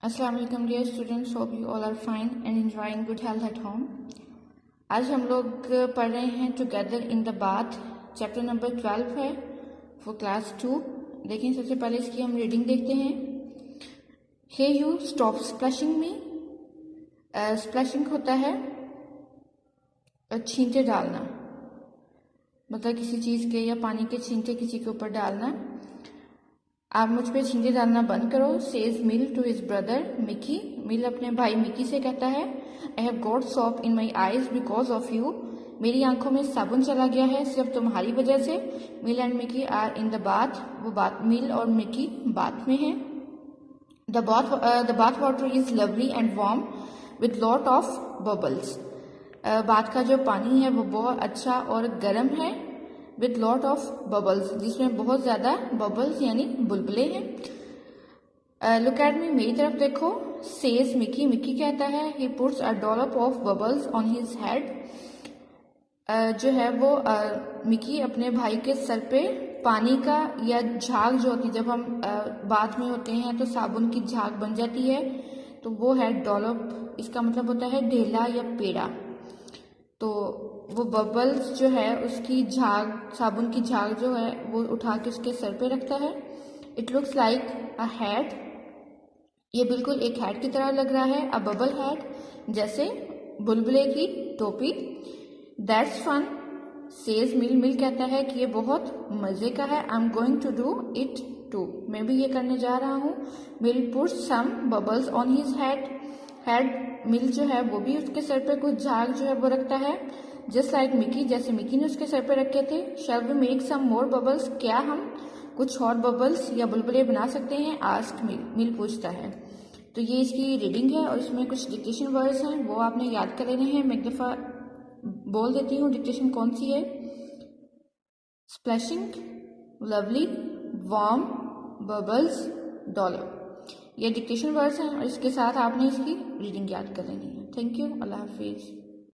अस्सलाम वालेकुम dear students, hope you all are fine and enjoying good health at home. आज हम लोग पढ़ रहे हैं together in the bath, chapter number 12 है फॉर क्लास 2। देखिए, सबसे पहले इसकी हम रीडिंग देखते हैं। Hey you stop splashing me. Splashing होता है छींटे डालना, मतलब किसी चीज़ के या पानी के छींटे किसी के ऊपर डालना। आप मुझ पे छींटे डालना बंद करो, says Mill to his brother Mickey. Mill अपने भाई मिकी से कहता है, I have got soap in my eyes because of you. मेरी आंखों में साबुन चला गया है सिर्फ तुम्हारी वजह से। Mill and Mickey are in the bath. वो बात मिल और मिकी बाथ में है। The bath water is lovely and warm with lot of bubbles. Bath का जो पानी है वो बहुत अच्छा और गर्म है, विद लॉट ऑफ बबल्स, जिसमें बहुत ज्यादा बबल्स यानी बुलबुले हैं। लुक एट मी, मेरी तरफ देखो। सेज मिकी, मिकी कहता है, he puts a dollop of bubbles on his head. जो है वो मिकी अपने भाई के सर पे पानी का या झाग जो होती है, जब हम बाथ में होते हैं तो साबुन की झाग बन जाती है, तो वो है डॉलप। इसका मतलब होता है ढेला या पेड़ा। तो वो बबल्स जो है उसकी झाग, साबुन की झाग जो है वो उठा के उसके सर पे रखता है। It looks like a hat. ये बिल्कुल एक हैट की तरह लग रहा है, अ बबल हैट, जैसे बुलबुले की टोपी। That's fun, says Mill. Mill कहता है कि ये बहुत मजे का है। I am going to do it too. मैं भी ये करने जा रहा हूँ। Mill put some bubbles on his head. Mill जो है वो भी उसके सर पे कुछ झाग जो है वो रखता है, जस्ट लाइक मिकी, जैसे मिकी ने उसके सर पे रखे थे। Shall we make some more bubbles. क्या हम कुछ और बबल्स या बुलबुले बना सकते हैं? आस्क मिल। मिल पूछता है। तो ये इसकी रीडिंग है और इसमें कुछ डिक्टेशन वर्ड्स हैं, वो आपने याद कर लेने हैं। मैं एक दफा बोल देती हूँ डिक्टेशन कौन सी है। Splashing, lovely, warm, bubbles, dollar. ये डिक्टेशन वर्ड्स हैं और इसके साथ आपने इसकी रीडिंग याद कर लेनी है। Thank you, Allah Hafiz.